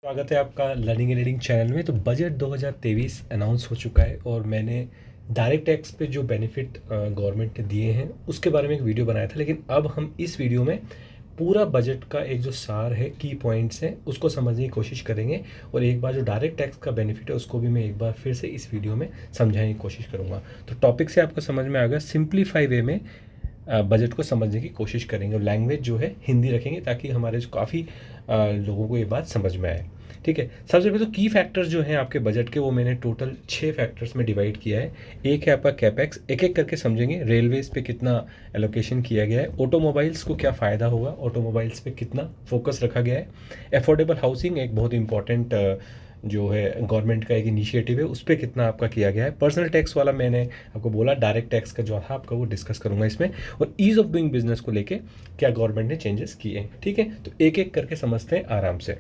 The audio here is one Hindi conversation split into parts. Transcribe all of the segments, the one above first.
स्वागत है आपका लर्निंग एंड रीडिंग चैनल में। तो बजट 2023 अनाउंस हो चुका है और मैंने डायरेक्ट टैक्स पे जो बेनिफिट गवर्नमेंट ने दिए हैं उसके बारे में एक वीडियो बनाया था। लेकिन अब हम इस वीडियो में पूरा बजट का एक जो सार है, की पॉइंट्स हैं, उसको समझने की कोशिश करेंगे। और एक बार जो डायरेक्ट टैक्स का बेनिफिट है उसको भी मैं एक बार फिर से इस वीडियो में समझाने की कोशिश करूँगा। तो टॉपिक से आपको समझ में आ गया, सिंप्लीफाई वे में बजट को समझने की कोशिश करेंगे और लैंग्वेज जो है हिंदी रखेंगे ताकि हमारे जो काफ़ी लोगों को ये बात समझ में आए। ठीक है, सबसे पहले तो की फैक्टर्स जो हैं आपके बजट के, वो मैंने टोटल 6 फैक्टर्स में डिवाइड किया है। एक है आपका कैपेक्स, एक एक करके समझेंगे। रेलवेज पे कितना एलोकेशन किया गया है, ऑटोमोबाइल्स को क्या फ़ायदा होगा, ऑटोमोबाइल्स पे कितना फोकस रखा गया है, अफोर्डेबल हाउसिंग एक बहुत इंपॉर्टेंट जो है गवर्नमेंट का एक इनिशिएटिव है, उस पर कितना आपका किया गया है। पर्सनल टैक्स वाला मैंने आपको बोला, डायरेक्ट टैक्स का जो था आपका वो डिस्कस करूंगा इसमें। और ईज़ ऑफ डूइंग बिजनेस को लेके क्या गवर्नमेंट ने चेंजेस किए हैं। ठीक है, तो एक एक करके समझते हैं आराम से।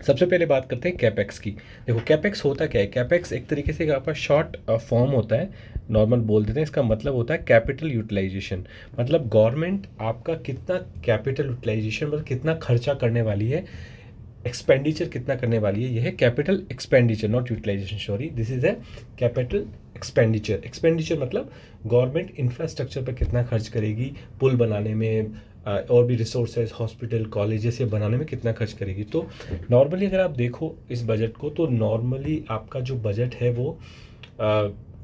सबसे पहले बात करते हैं कैपेक्स की। देखो कैपेक्स होता क्या है। कैपेक्स एक तरीके से आपका शॉर्ट फॉर्म होता है, नॉर्मल बोल देते हैं। इसका मतलब होता है कैपिटल यूटिलाइजेशन। मतलब गवर्नमेंट आपका कितना कैपिटल यूटिलाइजेशन, मतलब कितना खर्चा करने वाली है, एक्सपेंडिचर कितना करने वाली है। यह है capital expenditure, not utilization, sorry, this is a capital expenditure. Expenditure मतलब गवर्नमेंट इंफ्रास्ट्रक्चर पर कितना खर्च करेगी, पुल बनाने में, और भी रिसोर्सेज, हॉस्पिटल, कॉलेजेस ये बनाने में कितना खर्च करेगी। तो नॉर्मली अगर आप देखो इस बजट को, तो नॉर्मली आपका जो बजट है वो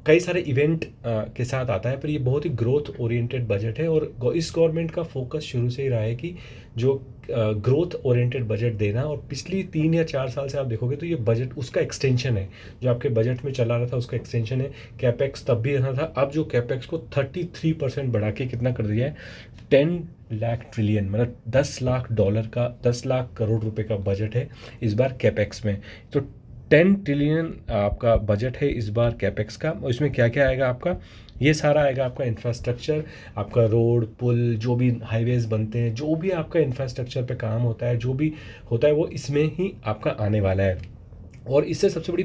कई सारे इवेंट के साथ आता है, पर ये बहुत ही ग्रोथ ओरिएंटेड बजट है। और इस गवर्नमेंट का फोकस शुरू से ही रहा है कि जो ग्रोथ ओरिएंटेड बजट देना। और पिछली 3 या 4 साल से आप देखोगे तो ये बजट उसका एक्सटेंशन है, जो आपके बजट में चला रहा था उसका एक्सटेंशन है। कैपेक्स तब भी रहना था, अब जो कैपेक्स को 33% बढ़ा के कितना कर दिया है, 10 लाख ट्रिलियन, मतलब 10 लाख डॉलर का, 10 लाख करोड़ रुपए का बजट है इस बार कैपेक्स में। तो 10 ट्रिलियन आपका बजट है इस बार कैपेक्स का। और इसमें क्या क्या आएगा आपका, ये सारा आएगा आपका इंफ्रास्ट्रक्चर, आपका रोड, पुल, जो भी हाईवेज बनते हैं, जो भी आपका इंफ्रास्ट्रक्चर पे काम होता है, जो भी होता है वो इसमें ही आपका आने वाला है। और इससे सबसे बड़ी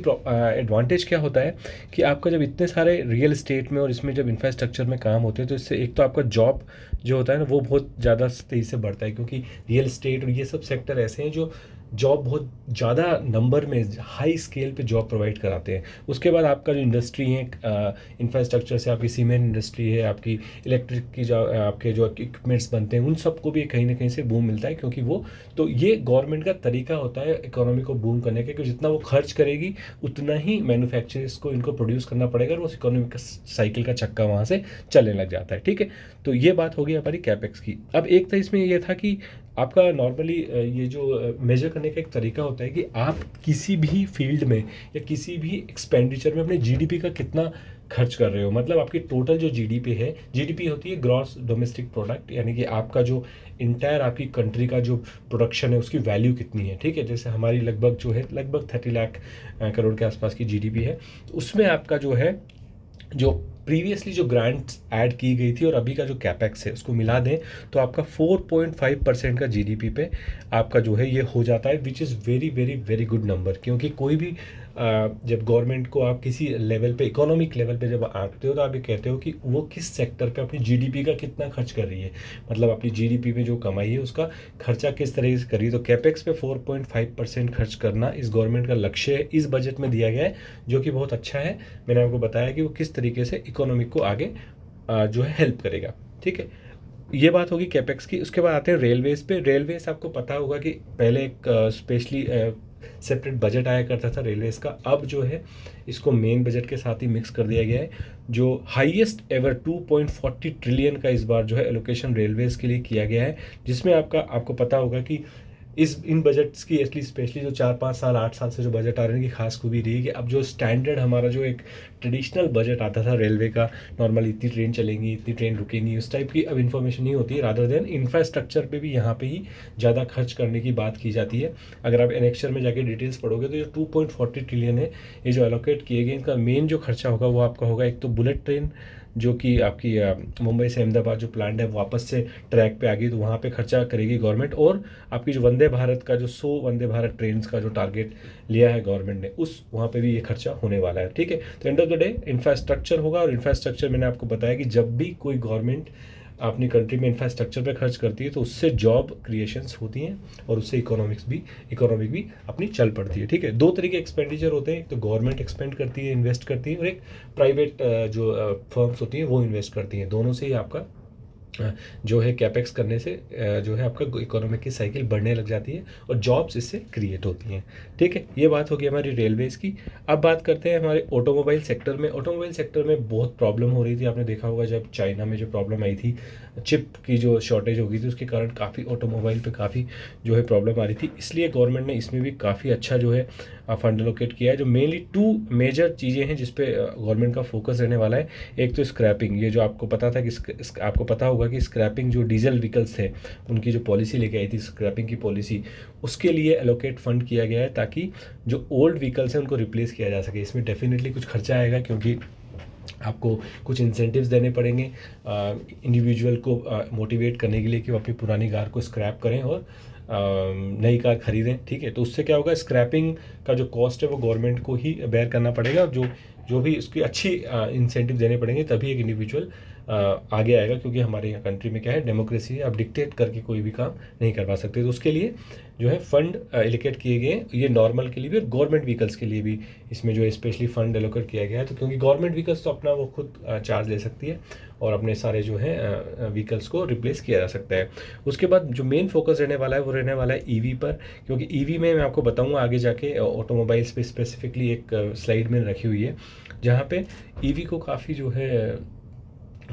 एडवांटेज क्या होता है कि आपका जब इतने सारे रियल एस्टेट में और इसमें जब इंफ्रास्ट्रक्चर में काम होते हैं, तो इससे एक तो आपका जॉब जो होता है ना वो बहुत ज़्यादा तेज़ी से बढ़ता है, क्योंकि रियल एस्टेट और ये सब सेक्टर ऐसे हैं जो जॉब बहुत ज़्यादा नंबर में, हाई स्केल पे जॉब प्रोवाइड कराते हैं। उसके बाद आपका जो इंडस्ट्री है, इंफ्रास्ट्रक्चर से आपकी सीमेंट इंडस्ट्री है, आपकी इलेक्ट्रिक की जो आपके जो इक्विपमेंट्स बनते हैं, उन सबको भी कहीं ना कहीं से बूम मिलता है, क्योंकि वो, तो ये गवर्नमेंट का तरीका होता है इकोनॉमी को बूम करने का, कि जितना वो खर्च करेगी उतना ही मैन्युफैक्चरर्स को इनको प्रोड्यूस करना पड़ेगा और उस इकोनॉमिक का साइकिल का चक्का वहाँ से चलने लग जाता है। ठीक है, तो ये बात होगी हमारी कैपेक्स की। अब एक तो इसमें ये था कि आपका नॉर्मली ये जो मेजर करने का एक तरीका होता है कि आप किसी भी फील्ड में या किसी भी एक्सपेंडिचर में अपने जीडीपी का कितना खर्च कर रहे हो। मतलब आपकी टोटल जो जीडीपी है, जीडीपी होती है ग्रॉस डोमेस्टिक प्रोडक्ट, यानी कि आपका जो इंटायर आपकी कंट्री का जो प्रोडक्शन है उसकी वैल्यू कितनी है। ठीक है, जैसे हमारी लगभग जो है लगभग 30 लाख करोड़ के आसपास की जीडीपी है, तो उसमें आपका जो है, जो प्रीवियसली जो ग्रांट्स ऐड की गई थी और अभी का जो कैपेक्स है उसको मिला दें, तो आपका 4.5% का जीडीपी पे आपका जो है ये हो जाता है, which is very very very good number. क्योंकि कोई भी जब गवर्नमेंट को आप किसी लेवल पे, इकोनॉमिक लेवल पे जब आंकते हो, तो आप ये कहते हो कि वो किस सेक्टर पे अपनी जीडीपी का कितना खर्च कर रही है, मतलब अपनी जीडीपी में जो कमाई है उसका खर्चा किस तरीके से कर रही है। तो कैपेक्स पे 4.5% खर्च करना इस गवर्नमेंट का लक्ष्य है, इस बजट में दिया गया है, जो कि बहुत अच्छा है। मैंने आपको बताया कि वो किस तरीके से इकोनॉमिक को आगे जो है हेल्प करेगा। ठीक है, ये बात होगी कैपेक्स की। उसके बाद आते हैं रेलवेज पे। रेलवेज आपको पता होगा कि पहले एक स्पेशली सेपरेट बजट आया करता था रेलवेज का, अब जो है इसको मेन बजट के साथ ही मिक्स कर दिया गया है। जो हाईएस्ट एवर 2.40 ट्रिलियन का इस बार जो है एलोकेशन रेलवेज के लिए किया गया है, जिसमें आपको पता होगा कि इन बजट्स की एटली स्पेशली जो 4-5 साल 8 साल से जो बजट आ रहे हैं की खास खूबी रही है कि अब जो स्टैंडर्ड हमारा जो एक ट्रेडिशनल बजट आता था रेलवे का, नॉर्मली इतनी ट्रेन चलेंगी, इतनी ट्रेन रुकेंगी, उस टाइप की अब इन्फॉर्मेशन नहीं होती है। रादर देन इंफ्रास्ट्रक्चर पे भी यहाँ पे ही ज़्यादा खर्च करने की बात की जाती है। अगर आप एनेक्चर में जाके डिटेल्स पढ़ोगे तो जो 2.40 ट्रिलियन है, ये जो एलोकेट किए गए, इनका मेन जो खर्चा होगा वो आपका होगा, एक तो बुलेट ट्रेन जो कि आपकी मुंबई से अहमदाबाद जो प्लान है वापस से ट्रैक पे आ गई, तो वहाँ पे खर्चा करेगी गवर्नमेंट। और आपकी जो वंदे भारत का जो 100 वंदे भारत ट्रेन का जो टारगेट लिया है गवर्नमेंट ने, उस वहाँ पे भी ये खर्चा होने वाला है। ठीक है, तो end of the day infrastructure होगा। और इंफ्रास्ट्रक्चर मैंने आपको बताया कि जब भी कोई गवर्नमेंट अपनी कंट्री में इंफ्रास्ट्रक्चर पे खर्च करती है तो उससे जॉब क्रिएशंस होती हैं और उससे इकोनॉमिक भी अपनी चल पड़ती है। ठीक है, दो तरीके एक्सपेंडिचर होते हैं, एक तो गवर्नमेंट एक्सपेंड करती है, इन्वेस्ट करती है, और एक प्राइवेट जो फर्म्स होती हैं वो इन्वेस्ट करती हैं। दोनों से ही आपका जो है कैपेक्स करने से जो है आपका इकोनॉमिक की साइकिल बढ़ने लग जाती है और जॉब्स इससे क्रिएट होती हैं। ठीक है, ये बात होगी हमारी रेलवेज़ की। अब बात करते हैं हमारे ऑटोमोबाइल सेक्टर में। ऑटोमोबाइल सेक्टर में बहुत प्रॉब्लम हो रही थी, आपने देखा होगा जब चाइना में जो प्रॉब्लम आई थी, चिप की जो शॉर्टेज हो गई थी, उसके कारण काफ़ी ऑटोमोबाइल पे काफ़ी जो है प्रॉब्लम आ रही थी। इसलिए गवर्नमेंट ने इसमें भी काफ़ी अच्छा जो है फंड एलोकेट किया है। जो मेनली 2 मेजर चीज़ें हैं जिस पे गवर्नमेंट का फोकस रहने वाला है। एक तो स्क्रैपिंग, ये जो आपको पता था कि आपको पता होगा कि स्क्रैपिंग जो डीजल व्हीकल्स थे उनकी जो पॉलिसी लेके आई थी स्क्रैपिंग की पॉलिसी, उसके लिए एलोकेट फंड किया गया है ताकि जो ओल्ड व्हीकल्स हैं उनको रिप्लेस किया जा सके। इसमें डेफिनेटली कुछ खर्चा आएगा क्योंकि आपको कुछ इंसेंटिव्स देने पड़ेंगे इंडिविजुअल को मोटिवेट करने के लिए कि वो अपनी पुरानी कार को स्क्रैप करें और नई कार खरीदें। ठीक है, तो उससे क्या होगा, स्क्रैपिंग का जो कॉस्ट है वो गवर्नमेंट को ही बेयर करना पड़ेगा। जो भी उसकी अच्छी इंसेंटिव देने पड़ेंगे तभी एक इंडिविजुअल आगे आएगा, क्योंकि हमारे यहाँ कंट्री में क्या है, डेमोक्रेसी है, आप डिक्टेट करके कोई भी काम नहीं करवा सकते। तो उसके लिए जो है फंड एलोकेट किए गए, ये नॉर्मल के लिए भी और गवर्नमेंट व्हीकल्स के लिए भी इसमें जो है स्पेशली फंड एलोकेट किया गया है। तो क्योंकि गवर्नमेंट व्हीकल्स तो अपना वो खुद चार्ज ले सकती है और अपने सारे जो है व्हीकल्स को रिप्लेस किया जा सकता है। उसके बाद जो मेन फोकस रहने वाला है वो रहने वाला है ईवी पर, क्योंकि ईवी में मैं आपको बताऊंगा आगे जाके, ऑटोमोबाइल्स पे स्पेसिफिकली एक स्लाइड में रखी हुई है जहाँ पे ईवी को काफ़ी जो है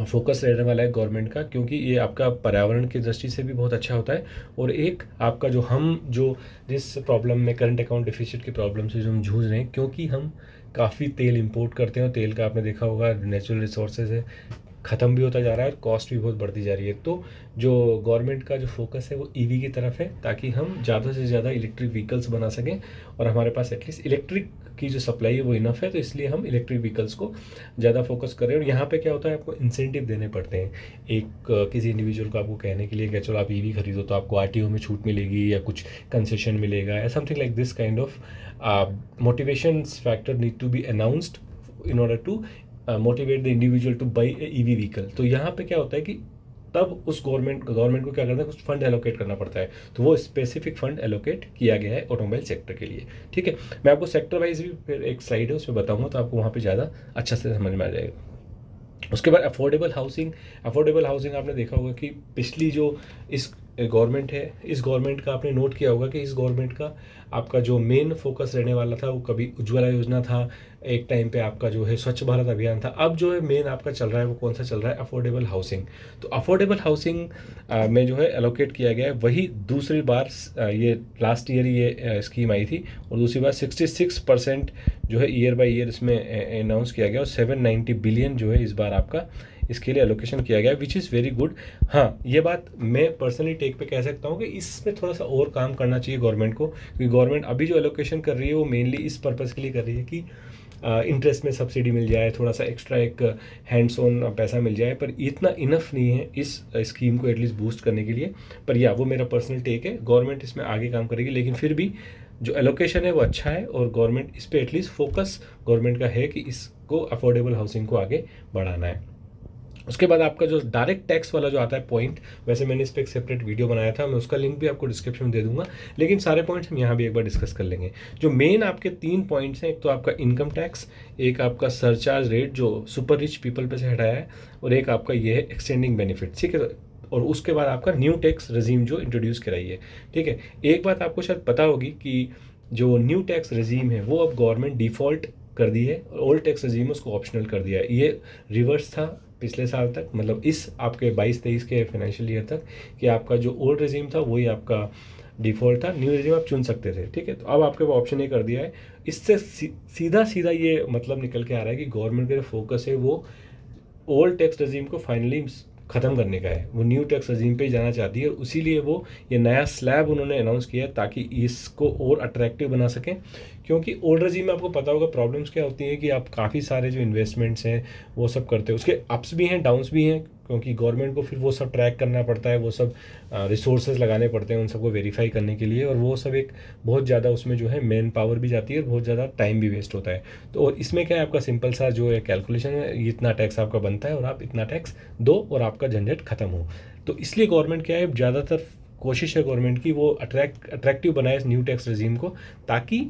फोकस रहने वाला है गवर्नमेंट का, क्योंकि ये आपका पर्यावरण की दृष्टि से भी बहुत अच्छा होता है। और एक आपका जो जिस प्रॉब्लम में करंट अकाउंट डिफिसिट की प्रॉब्लम से जो हम जूझ रहे हैं, क्योंकि हम काफ़ी तेल इंपोर्ट करते हैं और तेल का आपने देखा होगा नेचुरल रिसोर्सेज है, ख़त्म भी होता जा रहा है और कॉस्ट भी बहुत बढ़ती जा रही है। तो जो गवर्नमेंट का जो फोकस है वो ईवी की तरफ है ताकि हम ज़्यादा से ज़्यादा इलेक्ट्रिक व्हीकल्स बना सकें और हमारे पास एटलीस्ट इलेक्ट्रिक की जो सप्लाई है वो इनफ है। तो इसलिए हम इलेक्ट्रिक व्हीकल्स को ज़्यादा फोकस कर रहे हैं। और यहाँ पे क्या होता है, आपको इंसेंटिव देने पड़ते हैं एक किसी इंडिविजुअल को आपको कहने के लिए कि चलो आप ईवी खरीदो तो आपको आरटीओ में छूट मिलेगी या कुछ कंसेशन मिलेगा या something like this kind of motivation factor need to be announced in order to motivate the individual to buy a EV vehicle. तो यहाँ पे क्या होता है कि तब उस गवर्नमेंट को क्या करना है, कुछ फंड एलोकेट करना पड़ता है। तो वो स्पेसिफिक फंड एलोकेट किया गया है ऑटोमोबाइल सेक्टर के लिए। ठीक है, मैं आपको सेक्टर वाइज भी फिर एक स्लाइड है उसमें बताऊंगा तो आपको वहाँ पे ज़्यादा अच्छा से समझ में आ जाएगा। उसके बाद अफोर्डेबल हाउसिंग आपने देखा होगा कि पिछली जो इस गवर्नमेंट है, इस गवर्नमेंट का आपने नोट किया होगा कि इस गवर्नमेंट का आपका जो मेन फोकस रहने वाला था वो कभी उज्ज्वला योजना था, एक टाइम पे आपका जो है स्वच्छ भारत अभियान था। अब जो है मेन आपका चल रहा है वो कौन सा चल रहा है, अफोर्डेबल हाउसिंग। तो अफोर्डेबल हाउसिंग में जो है एलोकेट किया गया है, वही दूसरी बार ये लास्ट ईयर ये स्कीम आई थी और दूसरी बार 66% जो है ईयर बाय ईयर इसमें अनाउंस किया गया और 790 बिलियन जो है इस बार आपका इसके लिए एलोकेशन किया गया, विच इज़ वेरी गुड। हाँ, ये बात मैं पर्सनली टेक पे कह सकता हूँ कि इसमें थोड़ा सा और काम करना चाहिए गवर्नमेंट को, क्योंकि गवर्नमेंट अभी जो एलोकेशन कर रही है वो मेनली इस पर्पज़ के लिए कर रही है कि इंटरेस्ट में सब्सिडी मिल जाए, थोड़ा सा एक्स्ट्रा एक हैंड्स ऑन पैसा मिल जाए, पर इतना इनफ नहीं है इस स्कीम को एटलीस्ट बूस्ट करने के लिए। पर या वो मेरा पर्सनल टेक है, गवर्नमेंट इसमें आगे काम करेगी, लेकिन फिर भी जो एलोकेशन है वो अच्छा है और गवर्नमेंट इस पर एटलीस्ट फोकस गवर्नमेंट का है कि इसको अफोर्डेबल हाउसिंग को आगे बढ़ाना है। उसके बाद आपका जो डायरेक्ट टैक्स वाला जो आता है पॉइंट, वैसे मैंने इस पर एक सेपरेट वीडियो बनाया था, मैं उसका लिंक भी आपको डिस्क्रिप्शन में दे दूंगा, लेकिन सारे पॉइंट्स हम यहाँ भी एक बार डिस्कस कर लेंगे। जो मेन आपके 3 पॉइंट्स हैं, एक तो आपका इनकम टैक्स, एक आपका सरचार्ज रेट जो सुपर रिच पीपल पे से हटाया है, और एक आपका ये है एक्सटेंडिंग बेनिफिट। ठीक है, और उसके बाद आपका न्यू टैक्स रेजीम जो इंट्रोड्यूस कराई है। ठीक है, एक बात आपको शायद पता होगी कि जो न्यू टैक्स रेजीम है वो अब गवर्नमेंट डिफ़ॉल्ट कर दी है और ओल्ड टैक्स रेजीम उसको ऑप्शनल कर दिया है। ये रिवर्स था पिछले साल तक, मतलब इस आपके 22-23 के फाइनेंशियल ईयर तक, कि आपका जो ओल्ड रेजीम था वही आपका डिफ़ॉल्ट था, न्यू रेजीम आप चुन सकते थे। ठीक है, तो अब आपके वो ऑप्शन ये कर दिया है। इससे सीधा ये मतलब निकल के आ रहा है कि गवर्नमेंट का जो फोकस है वो ओल्ड टैक्स रेजीम को फाइनली ख़त्म करने का है, वो न्यू टैक्स रेजीम पे ही जाना चाहती है। इसीलिए वो ये नया स्लैब उन्होंने अनाउंस किया ताकि इसको और अट्रैक्टिव बना सकें, क्योंकि ओल्ड रेजीम में आपको पता होगा प्रॉब्लम्स क्या होती हैं कि आप काफ़ी सारे जो इन्वेस्टमेंट्स हैं वो सब करते हो, उसके अप्स भी हैं डाउन्स भी हैं, क्योंकि गवर्नमेंट को फिर वो सब ट्रैक करना पड़ता है, वो सब रिसोर्सेज लगाने पड़ते हैं उन सबको वेरीफाई करने के लिए, और वो सब एक बहुत ज़्यादा उसमें जो है मैन पावर भी जाती है और बहुत ज़्यादा टाइम भी वेस्ट होता है। तो और इसमें क्या है, आपका सिंपल सा जो है कैलकुलेशन है, इतना टैक्स आपका बनता है और आप इतना टैक्स दो और आपका झंझट खत्म हो। तो इसलिए गवर्नमेंट क्या है, ज़्यादातर कोशिश है गवर्नमेंट की वो अट्रैक्टिव बनाए इस न्यू टैक्स रजीम को, ताकि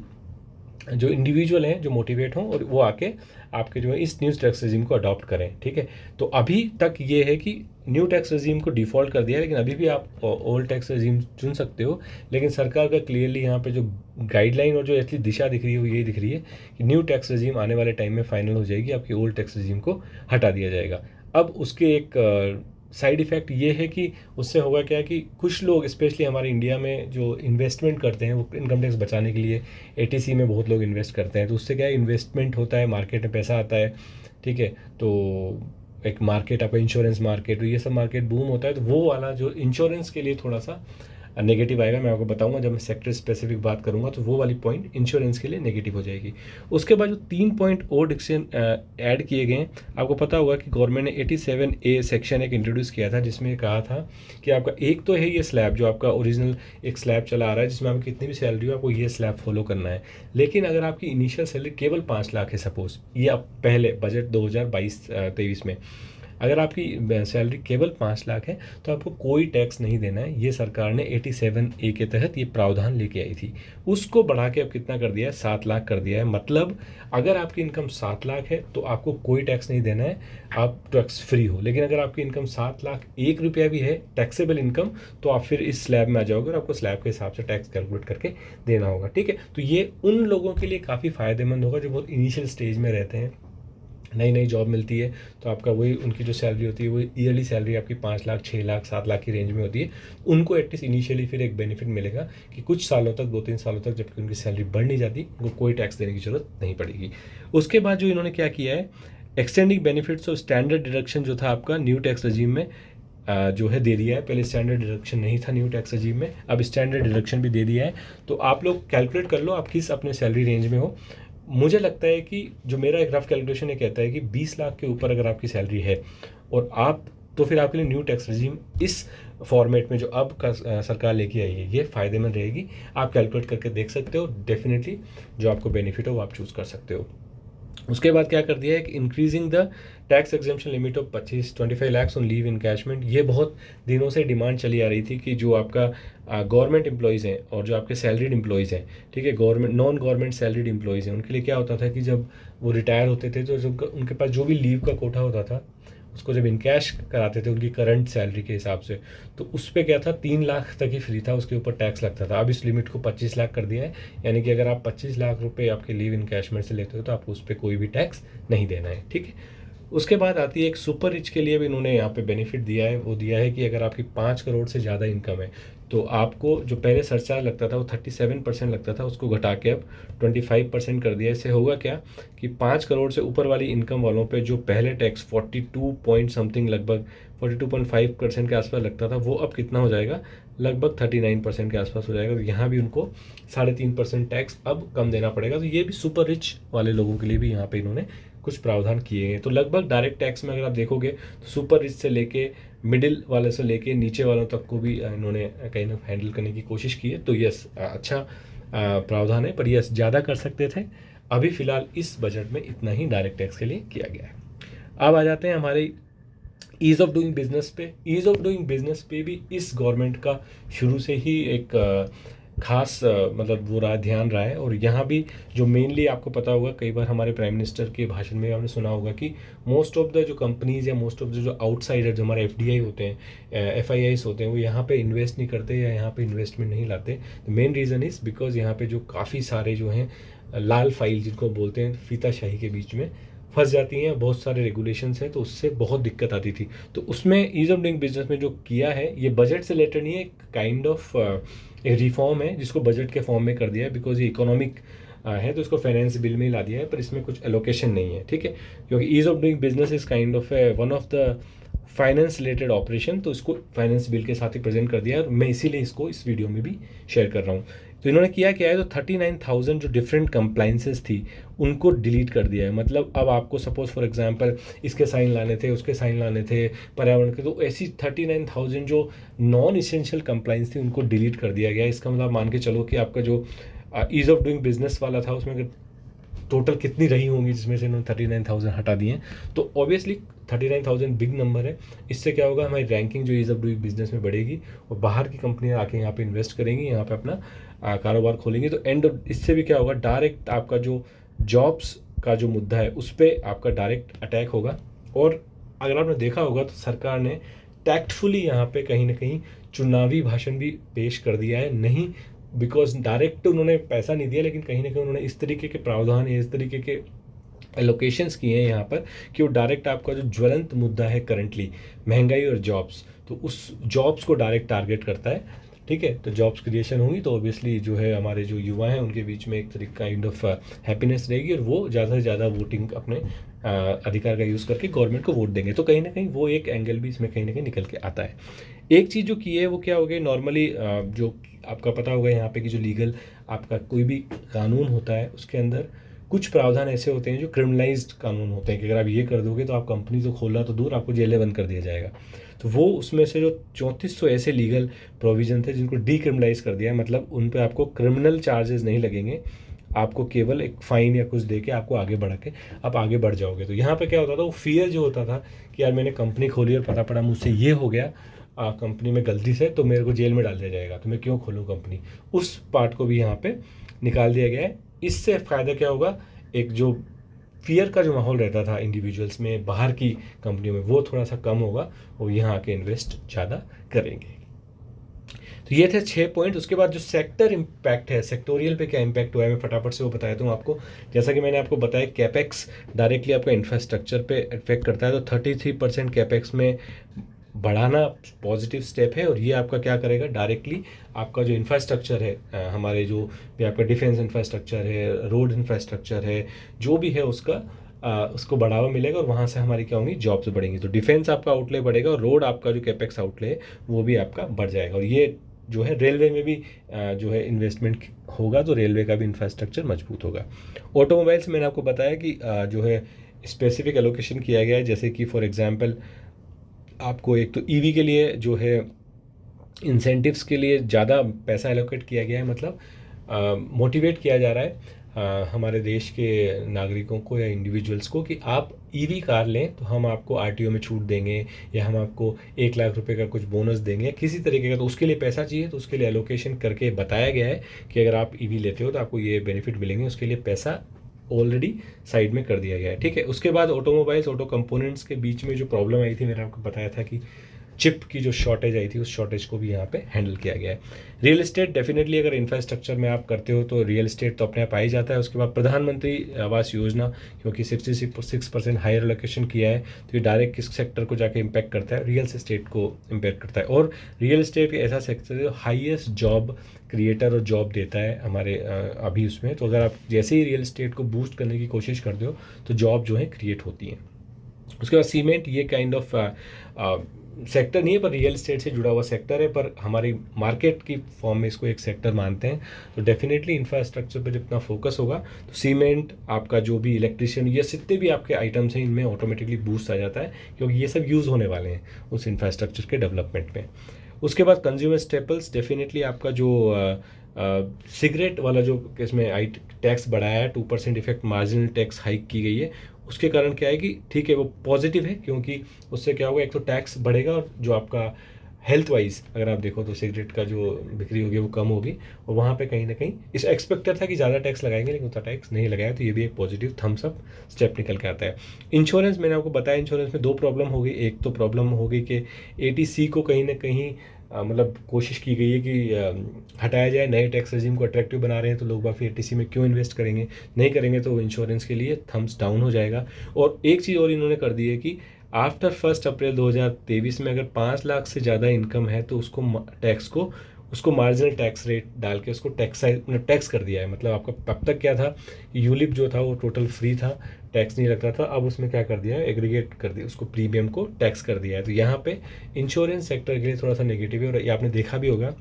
जो इंडिविजुअल हैं जो मोटिवेट हों और वो आके आपके जो है इस न्यू टैक्स रजीम को अडॉप्ट करें। ठीक है, तो अभी तक ये है कि न्यू टैक्स रजीम को डिफ़ॉल्ट कर दिया है, लेकिन अभी भी आप ओल्ड टैक्स रजीम चुन सकते हो। लेकिन सरकार का क्लियरली यहाँ पे जो गाइडलाइन और जो असली दिशा दिख रही है वो यही दिख रही है कि न्यू टैक्स रजीम आने वाले टाइम में फाइनल हो जाएगी, आपकी ओल्ड टैक्स रजीम को हटा दिया जाएगा। अब उसके एक साइड इफ़ेक्ट ये है कि उससे होगा क्या कि कुछ लोग स्पेशली हमारे इंडिया में जो इन्वेस्टमेंट करते हैं वो इनकम टैक्स बचाने के लिए एटीसी में बहुत लोग इन्वेस्ट करते हैं। तो उससे क्या है, इन्वेस्टमेंट होता है, मार्केट में पैसा आता है। ठीक है, तो एक मार्केट आपका इंश्योरेंस मार्केट, ये सब मार्केट बूम होता है, तो वो वाला जो इंश्योरेंस के लिए थोड़ा सा नेगेटिव आएगा। मैं आपको बताऊंगा जब मैं सेक्टर स्पेसिफिक बात करूंगा, तो वो वाली पॉइंट इंश्योरेंस के लिए नेगेटिव हो जाएगी। उसके बाद जो 3 पॉइंट और डिक्शन ऐड किए गए हैं, आपको पता होगा कि गवर्नमेंट ने 87A सेक्शन एक इंट्रोड्यूस किया था, जिसमें कहा था कि आपका एक तो है ये स्लैब, जो आपका ओरिजिनल एक स्लैब चला आ रहा है जिसमें आपकी कितनी भी सैलरी हो आपको ये स्लैब फॉलो करना है। लेकिन अगर आपकी इनिशियल सैलरी केवल 5 लाख है सपोज, ये आप पहले बजट 2022-23 में अगर आपकी सैलरी केवल 5 लाख है तो आपको कोई टैक्स नहीं देना है। ये सरकार ने 87A के तहत ये प्रावधान लेके आई थी। उसको बढ़ा के अब कितना कर दिया है, 7 लाख कर दिया है। मतलब अगर आपकी इनकम 7 लाख है तो आपको कोई टैक्स नहीं देना है, आप टैक्स फ्री हो। लेकिन अगर आपकी इनकम 7 लाख 1 रुपया भी है टैक्सेबल इनकम, तो आप फिर इस स्लैब में आ जाओगे और आपको स्लैब के हिसाब से टैक्स कैलकुलेट करके देना होगा। ठीक है, तो ये उन लोगों के लिए काफ़ी फ़ायदेमंद होगा जो बहुत इनिशियल स्टेज में रहते हैं, नई नई जॉब मिलती है, तो आपका वही उनकी जो सैलरी होती है वो ईयरली सैलरी आपकी 5 लाख 6 लाख 7 लाख की रेंज में होती है। उनको एटलीस्ट इनिशियली फिर एक बेनिफिट मिलेगा कि कुछ सालों तक, 2-3 सालों तक, जबकि उनकी सैलरी बढ़ नहीं जाती, उनको कोई टैक्स देने की जरूरत नहीं पड़ेगी। उसके बाद जो इन्होंने क्या किया है, एक्सटेंडिंग बेनिफिट्स और स्टैंडर्ड डिडक्शन जो था आपका न्यू टैक्स रजीम में जो है दे दिया है। पहले स्टैंडर्ड डिडक्शन नहीं था न्यू टैक्स रजीम में, अब स्टैंडर्ड डिडक्शन भी दे दिया है। तो आप लोग कैलकुलेट कर लो आप किस अपने सैलरी रेंज में हो। मुझे लगता है कि जो मेरा एक रफ कैलकुलेशन है कहता है कि 20 लाख के ऊपर अगर आपकी सैलरी है और आप, तो फिर आपके लिए न्यू टैक्स रजीम इस फॉर्मेट में जो अब का सरकार लेके आई है ये फ़ायदेमंद रहेगी। आप कैलकुलेट करके देख सकते हो, डेफिनेटली जो आपको बेनिफिट हो वो आप चूज़ कर सकते हो। उसके बाद क्या कर दिया है कि increasing the tax exemption limit of 25 lakh on leave encashment. ये बहुत दिनों से डिमांड चली आ रही थी कि जो आपका गवर्नमेंट एम्प्लॉयज़ हैं और जो आपके सैलरीड एम्प्लॉयज़ हैं, ठीक है, government non government salaried employees हैं, उनके लिए क्या होता था कि जब वो रिटायर होते थे तो जब उनके पास जो भी लीव का कोटा होता था उसको जब इनकैश कराते थे उनकी करंट सैलरी के हिसाब से, तो उस पर क्या था 3 लाख तक ही फ्री था, उसके ऊपर टैक्स लगता था। अब इस लिमिट को 25 लाख कर दिया है, यानी कि अगर आप 25 लाख रुपए आपके लीव इनकैशमेंट से लेते हो तो आपको उस पर कोई भी टैक्स नहीं देना है। ठीक है, उसके बाद आती है एक सुपर रिच के लिए भी इन्होंने यहाँ पे बेनिफिट दिया है। वो दिया है कि अगर आपकी 5 करोड़ से ज़्यादा इनकम है तो आपको जो पहले सरचार्ज लगता था वो 37% लगता था, उसको घटा के अब 25% कर दिया। इससे होगा क्या कि 5 करोड़ से ऊपर वाली इनकम वालों पे जो पहले टैक्स 42 पॉइंट समथिंग, लगभग 42.5% के आसपास लगता था, वो अब कितना हो जाएगा, लगभग 39% के आसपास हो जाएगा। तो यहाँ भी उनको 3.5% टैक्स अब कम देना पड़ेगा। तो ये भी सुपर रिच वाले लोगों के लिए भी यहाँ पे इन्होंने कुछ प्रावधान किए हैं। तो लगभग डायरेक्ट टैक्स में अगर आप देखोगे तो सुपर रिच से लेके मिडिल वाले से लेके नीचे वालों तक को भी इन्होंने कहीं ना हैंडल करने की कोशिश की है। तो यस, अच्छा प्रावधान है, पर यस ज़्यादा कर सकते थे। अभी फ़िलहाल इस बजट में इतना ही डायरेक्ट टैक्स के लिए किया गया है। अब आ जाते हैं हमारे ईज़ ऑफ डूइंग बिजनेस पे। ईज़ ऑफ डूइंग बिजनेस पे भी इस गवर्नमेंट का शुरू से ही एक खास मतलब वो रहा, ध्यान रहा है। और यहाँ भी जो मेनली आपको पता होगा, कई बार हमारे प्राइम मिनिस्टर के भाषण में हमने सुना होगा कि मोस्ट ऑफ द जो कंपनीज़ या मोस्ट ऑफ द जो आउटसाइडर जो हमारे FDI होते हैं, FIIs होते हैं, वो यहाँ पे इन्वेस्ट नहीं करते या यहाँ पे इन्वेस्टमेंट नहीं लाते। The main reason is because यहाँ पे जो काफ़ी सारे जो हैं लाल फाइल जिनको बोलते हैं, फीताशाही के बीच में फंस जाती हैं, बहुत सारे रेगुलेशंस हैं, तो उससे बहुत दिक्कत आती थी। तो उसमें ईज़ ऑफ डूइंग बिजनेस में जो किया है, ये बजट से रिलेटेड नहीं है, एक काइंड ऑफ एक रिफॉर्म है जिसको बजट के फॉर्म में कर दिया है, बिकॉज ये इकोनॉमिक है तो इसको फाइनेंस बिल में ही ला दिया है, पर इसमें कुछ एलोकेशन नहीं है। ठीक है, क्योंकि ease of doing business is kind of one of the finance related operation, तो इसको फाइनेंस बिल के साथ ही प्रेजेंट कर दिया है। और मैं इसीलिए इसको इस वीडियो में भी शेयर कर रहा हूँ। तो इन्होंने किया क्या है, तो 39,000 जो डिफरेंट कंप्लाइंसेस थी उनको डिलीट कर दिया है। मतलब अब आपको सपोज फॉर एग्जांपल इसके साइन लाने थे, उसके साइन लाने थे, पर्यावरण के, तो ऐसी 39,000 जो नॉन इसेंशियल कंप्लाइंस थी उनको डिलीट कर दिया गया। इसका मतलब मान के चलो कि आपका जो ईज़ ऑफ डूइंग बिजनेस वाला था उसमें अगर टोटल कितनी रही होंगी जिसमें से इन्होंने 39,000 हटा दिए, तो ऑब्वियसली 39,000 बिग नंबर है। इससे क्या होगा, हमारी रैंकिंग जो ईज़ ऑफ डूइंग बिजनेस में बढ़ेगी और बाहर की कंपनियां आके यहाँ पे इन्वेस्ट करेंगी, यहाँ पे अपना कारोबार खोलेंगी। तो एंड इससे भी क्या होगा, डायरेक्ट आपका जो जॉब्स का जो मुद्दा है उस पर आपका डायरेक्ट अटैक होगा। और अगर आपने देखा होगा तो सरकार ने टैक्टफुली यहाँ पे कहीं ना कहीं चुनावी भाषण भी पेश कर दिया है। नहीं बिकॉज डायरेक्ट उन्होंने पैसा नहीं दिया, लेकिन कहीं ना कहीं उन्होंने इस तरीके के प्रावधान या इस तरीके के एलोकेशंस किए हैं यहाँ पर कि वो डायरेक्ट आपका जो ज्वलंत मुद्दा है करंटली महंगाई और जॉब्स, तो उस जॉब्स को डायरेक्ट टारगेट करता है। ठीक है, तो जॉब्स क्रिएशन होंगी तो ऑब्वियसली जो है हमारे जो युवा हैं उनके बीच में एक तरीके काइंड ऑफ हैप्पीनेस रहेगी और वो ज़्यादा से ज़्यादा वोटिंग अपने अधिकार का यूज़ करके गवर्नमेंट को वोट देंगे। तो कहीं ना कहीं वो एक एंगल भी इसमें कहीं ना कहीं निकल के आता है। एक चीज़ जो की है वो क्या हो गई, नॉर्मली जो आपका पता होगा यहाँ पे कि जो लीगल आपका कोई भी कानून होता है उसके अंदर कुछ प्रावधान ऐसे होते हैं जो क्रिमिनलाइज्ड कानून होते हैं कि अगर आप ये कर दोगे तो आप कंपनी तो खोलना तो दूर, आपको जेलें बंद कर दिया जाएगा। तो वो उसमें से जो 3400 ऐसे लीगल प्रोविजन थे जिनको डीक्रिमिनलाइज कर दिया है, मतलब उन पे आपको क्रिमिनल चार्जेस नहीं लगेंगे, आपको केवल एक फ़ाइन या कुछ दे के आपको आगे बढ़ के आप आगे बढ़ जाओगे। तो यहाँ पे क्या होता था, वो फियर जो होता था कि यार मैंने कंपनी खोली और पता पड़ा मुझसे ये हो गया कंपनी में गलती से, तो मेरे को जेल में डाल दिया जाएगा, तो मैं क्यों खोलूँ कंपनी, उस पार्ट को भी यहाँ पे निकाल दिया गया है। इससे फ़ायदा क्या होगा, एक जो फियर का जो माहौल रहता था इंडिविजुअल्स में बाहर की कंपनियों में वो थोड़ा सा कम होगा और यहाँ आके इन्वेस्ट ज़्यादा करेंगे। तो ये थे 6 पॉइंट। उसके बाद जो सेक्टर इम्पैक्ट है, सेक्टोरियल पे क्या इम्पैक्ट हुआ है, मैं फटाफट से वो बताया दूँ आपको। जैसा कि मैंने आपको बताया कैपेक्स डायरेक्टली आपका इंफ्रास्ट्रक्चर पे इफेक्ट करता है, तो 33% कैपेक्स में बढ़ाना पॉजिटिव स्टेप है। और ये आपका क्या करेगा, डायरेक्टली आपका जो इंफ्रास्ट्रक्चर है हमारे जो भी आपका डिफेंस इंफ्रास्ट्रक्चर है, रोड इंफ्रास्ट्रक्चर है, जो भी है उसका उसको बढ़ावा मिलेगा और वहाँ से हमारी क्या होंगी, जॉब्स बढ़ेंगी। तो डिफेंस आपका आउटले बढ़ेगा और रोड आपका जो कैपेक्स आउटले है वो भी आपका बढ़ जाएगा। और ये जो है रेलवे में भी जो है इन्वेस्टमेंट होगा तो रेलवे का भी इंफ्रास्ट्रक्चर मजबूत होगा। ऑटोमोबाइल्स मैंने आपको बताया कि जो है स्पेसिफिक एलोकेशन किया गया है, जैसे कि फॉर एग्जांपल आपको एक तो ईवी के लिए जो है इंसेंटिव्स के लिए ज़्यादा पैसा एलोकेट किया गया है, मतलब मोटिवेट किया जा रहा है हमारे देश के नागरिकों को या इंडिविजुअल्स को कि आप ईवी कार लें तो हम आपको आरटीओ में छूट देंगे या हम आपको 1 लाख रुपए का कुछ बोनस देंगे किसी तरीके का। तो उसके लिए पैसा चाहिए, तो उसके लिए एलोकेशन करके बताया गया है कि अगर आप ईवी लेते हो तो आपको ये बेनिफिट मिलेंगे, उसके लिए पैसा ऑलरेडी साइड में कर दिया गया है। ठीक है, उसके बाद ऑटोमोबाइल्स ऑटो कंपोनेंट्स के बीच में जो प्रॉब्लम आई थी, मैंने आपको बताया था कि चिप की जो शॉर्टेज आई थी उस शॉर्टेज को भी यहाँ पे हैंडल किया गया है। रियल एस्टेट डेफिनेटली अगर इंफ्रास्ट्रक्चर में आप करते हो तो रियल एस्टेट तो अपने आप आ ही जाता है। उसके बाद प्रधानमंत्री आवास योजना, क्योंकि 66% हायर एलोकेशन किया है तो ये डायरेक्ट किस सेक्टर को जाके इम्पैक्ट करता है, रियल एस्टेट को इम्पैक्ट करता है। और रियल एस्टेट ऐसा सेक्टर है जो हाईएस्ट जॉब क्रिएटर और जॉब देता है हमारे अभी उसमें। तो अगर आप जैसे ही रियल एस्टेट को बूस्ट करने की कोशिश करते हो तो जॉब जो है क्रिएट होती है। उसके बाद सीमेंट, ये काइंड ऑफ सेक्टर नहीं है पर रियल एस्टेट से जुड़ा हुआ सेक्टर है, पर हमारी मार्केट की फॉर्म में इसको एक सेक्टर मानते हैं। तो डेफिनेटली इंफ्रास्ट्रक्चर पे जितना फोकस होगा तो सीमेंट, आपका जो भी इलेक्ट्रिशियन, ये जितने भी आपके आइटम्स हैं इनमें ऑटोमेटिकली बूस्ट आ जाता है क्योंकि ये सब यूज़ होने वाले हैं उस इंफ्रास्ट्रक्चर के डेवलपमेंट में। उसके बाद कंज्यूमर स्टेपल्स, डेफिनेटली आपका जो सिगरेट वाला जो इसमें आई टैक्स बढ़ाया है, 2% इफेक्ट मार्जिनल टैक्स हाइक की गई है, उसके कारण क्या है कि ठीक है वो पॉजिटिव है क्योंकि उससे क्या होगा, एक तो टैक्स बढ़ेगा और जो आपका हेल्थ वाइज अगर आप देखो तो सिगरेट का जो बिक्री होगी वो कम होगी और वहाँ पे कहीं ना कहीं इस एक्सपेक्टेड था कि ज़्यादा टैक्स लगाएंगे लेकिन उतना टैक्स नहीं लगाया, तो ये भी एक पॉजिटिव थम्स अप स्टेप निकल के आता है। इंश्योरेंस, मैंने आपको बताया इंश्योरेंस में 2 प्रॉब्लम हो गई। एक तो प्रॉब्लम हो गई कि एटीसी को कहीं ना कहीं मतलब कोशिश की गई है कि हटाया जाए, नए टैक्स रेजिम को अट्रैक्टिव बना रहे हैं तो लोग बाग फिर एटीसी में क्यों इन्वेस्ट करेंगे, नहीं करेंगे तो इंश्योरेंस के लिए थम्स डाउन हो जाएगा। और एक चीज़ और इन्होंने कर दी है कि आफ्टर 1 अप्रैल 2023 में अगर 5 लाख से ज़्यादा इनकम है तो उसको मार्जिनल टैक्स रेट डाल के उसको टैक्स कर दिया है। मतलब आपका अब तक क्या था, यूलिप जो था वो टोटल फ्री था, टैक्स नहीं लगता था, अब उसमें क्या कर दिया है, एग्रीगेट कर दिया, उसको प्रीमियम को टैक्स कर दिया है। तो यहाँ पे इंश्योरेंस सेक्टर के लिए थोड़ा सा नेगेटिव है और ये आपने देखा भी होगा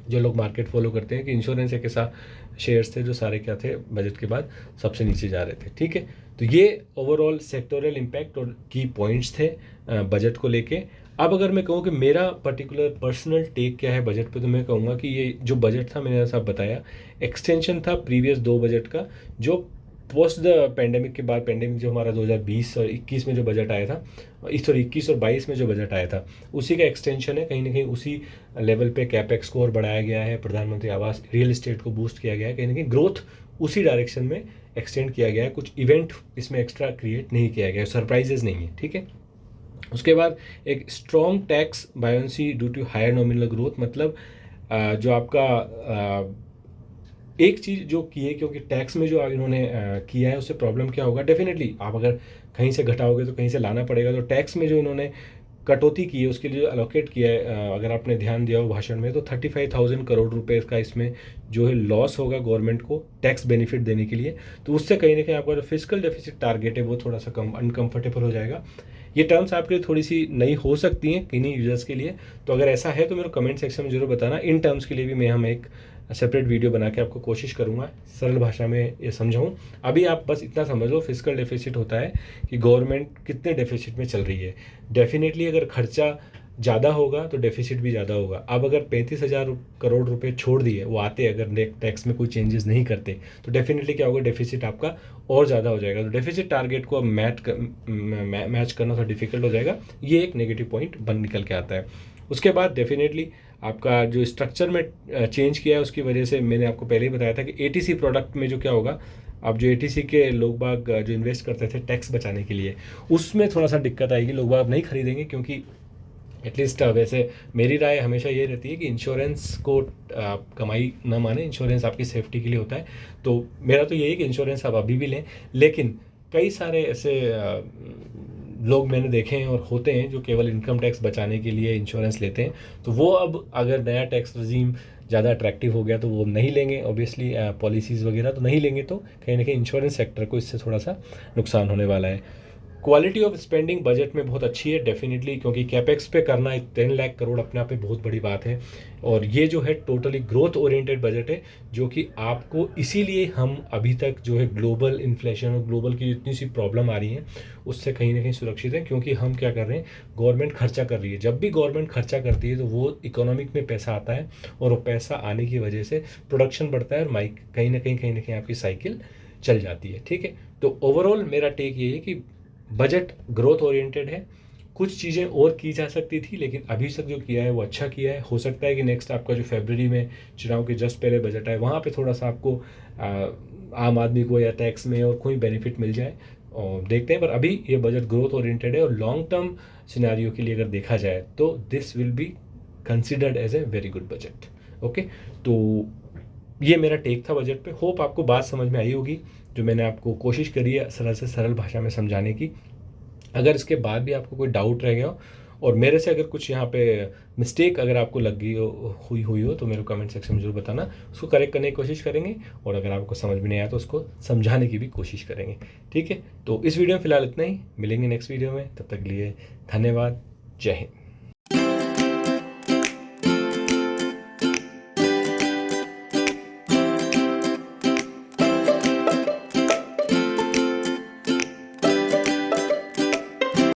जो लोग मार्केट फॉलो करते हैं, कि इंश्योरेंस एक ऐसा शेयर्स थे जो सारे क्या थे बजट के बाद सबसे नीचे जा रहे थे। ठीक है, तो ये ओवरऑल सेक्टोरल इम्पैक्ट और की पॉइंट्स थे बजट को लेके। अब अगर मैं कहूँ कि मेरा पर्टिकुलर पर्सनल टेक क्या है बजट पे, तो मैं कहूँगा कि ये जो बजट था, मैंने जैसा बताया, एक्सटेंशन था प्रीवियस 2 बजट का, जो पोस्ट द पेंडेमिक के बाद, पेंडेमिक जो हमारा 2020 और 21 में जो बजट आया था, सॉरी 21 और 22 में जो बजट आया था, उसी का एक्सटेंशन है। कहीं ना कहीं उसी लेवल पे कैपेक्स को और बढ़ाया गया है, प्रधानमंत्री आवास रियल एस्टेट को बूस्ट किया गया है, कहीं ना कहीं ग्रोथ उसी डायरेक्शन में एक्सटेंड किया गया है। कुछ इवेंट इसमें एक्स्ट्रा क्रिएट नहीं किया गया है, सरप्राइजेज नहीं है। ठीक है, उसके बाद एक strong tax buoyancy due to higher nominal growth, मतलब जो आपका एक चीज़ जो की है, क्योंकि टैक्स में जो इन्होंने किया है उससे प्रॉब्लम क्या होगा, डेफिनेटली आप अगर कहीं से घटाओगे तो कहीं से लाना पड़ेगा। तो टैक्स में जो इन्होंने कटौती की है उसके लिए जो अलोकेट किया है, अगर आपने ध्यान दिया हो भाषण में, तो 35,000 करोड़ रुपए का इसमें जो है लॉस होगा गवर्नमेंट को टैक्स बेनिफिट देने के लिए। तो उससे कहीं ना कहीं आपका जो फिजिकल डेफिसिट टारगेट है वो थोड़ा सा कम अनकंफर्टेबल हो जाएगा। ये टर्म्स आपके लिए थोड़ी सी नई हो सकती हैं किन्हीं यूजर्स के लिए, तो अगर ऐसा है तो मेरे कमेंट सेक्शन में जरूर बताना। इन टर्म्स के लिए भी हम एक सेपरेट वीडियो बना के आपको कोशिश करूँगा सरल भाषा में ये समझाऊँ। अभी आप बस इतना समझ लो, फिजिकल डेफिसिट होता है कि गवर्नमेंट कितने डेफिसिट में चल रही है। डेफिनेटली अगर खर्चा ज़्यादा होगा तो डेफिसिट भी ज़्यादा होगा। अब अगर 35,000 करोड़ रुपए छोड़ दिए, वो आते अगर टैक्स में कोई चेंजेस नहीं करते, तो डेफिनेटली क्या होगा, डेफिसिट आपका और ज़्यादा हो जाएगा। तो डेफिसिट टारगेट को अब मैच करना थोड़ा डिफिकल्ट हो जाएगा। ये एक नेगेटिव पॉइंट बन निकल के आता है। उसके बाद डेफिनेटली आपका जो स्ट्रक्चर में चेंज किया है उसकी वजह से, मैंने आपको पहले ही बताया था कि एटीसी प्रोडक्ट में जो क्या होगा, अब जो एटीसी के लोग बाग जो इन्वेस्ट करते थे टैक्स बचाने के लिए, उसमें थोड़ा सा दिक्कत आएगी, लोग बाग नहीं खरीदेंगे। क्योंकि एटलीस्ट वैसे मेरी राय हमेशा ये रहती है कि इंश्योरेंस को आप कमाई ना माने, इंश्योरेंस आपकी सेफ्टी के लिए होता है। तो मेरा तो यही है कि इंश्योरेंस आप अभी भी लें, लेकिन कई सारे ऐसे लोग मैंने देखे हैं और होते हैं जो केवल इनकम टैक्स बचाने के लिए इंश्योरेंस लेते हैं। तो वो अब अगर नया टैक्स रजीम ज़्यादा अट्रैक्टिव हो गया तो वो नहीं लेंगे, ऑब्वियसली पॉलिसीज़ वगैरह तो नहीं लेंगे। तो कहीं ना कहीं इंश्योरेंस सेक्टर को इससे थोड़ा सा नुकसान होने वाला है। क्वालिटी ऑफ स्पेंडिंग बजट में बहुत अच्छी है डेफिनेटली, क्योंकि कैपेक्स पे करना 10 लाख करोड़ अपने आप में बहुत बड़ी बात है। और ये जो है टोटली ग्रोथ ओरिएंटेड बजट है, जो कि आपको इसीलिए हम अभी तक जो है ग्लोबल इन्फ्लेशन और ग्लोबल की जितनी सी प्रॉब्लम आ रही है उससे कहीं ना कहीं सुरक्षित है। क्योंकि हम क्या कर रहे हैं, गवर्नमेंट खर्चा कर रही है। जब भी गवर्नमेंट खर्चा करती है तो वो इकोनॉमिक में पैसा आता है, और वो पैसा आने की वजह से प्रोडक्शन बढ़ता है, और कहीं ना कहीं आपकी साइकिल चल जाती है। ठीक है, तो ओवरऑल मेरा टेक ये है कि बजट ग्रोथ ओरिएंटेड है। कुछ चीज़ें और की जा सकती थी, लेकिन अभी तक जो किया है वो अच्छा किया है। हो सकता है कि नेक्स्ट आपका जो फरवरी में चुनाव के जस्ट पहले बजट आए, वहाँ पे थोड़ा सा आपको आम आदमी को या टैक्स में और कोई बेनिफिट मिल जाए, और देखते हैं। पर अभी ये बजट ग्रोथ ओरिएंटेड है, और लॉन्ग टर्म सिनेरियो के लिए अगर देखा जाए तो this will be considered as a very good budget. Okay, तो ये मेरा टेक था बजट पे। होप आपको बात समझ में आई होगी, जो मैंने आपको कोशिश करी है सरल से सरल भाषा में समझाने की। अगर इसके बाद भी आपको कोई डाउट रह गया हो, और मेरे से अगर कुछ यहाँ पे मिस्टेक अगर आपको लग गई हुई हो तो मेरे कमेंट सेक्शन में जरूर बताना, उसको करेक्ट करने की कोशिश करेंगे। और अगर आपको समझ में नहीं आया तो उसको समझाने की भी कोशिश करेंगे। ठीक है, तो इस वीडियो में फिलहाल इतना ही, मिलेंगे नेक्स्ट वीडियो में, तब तक के लिए धन्यवाद, जय हिंद।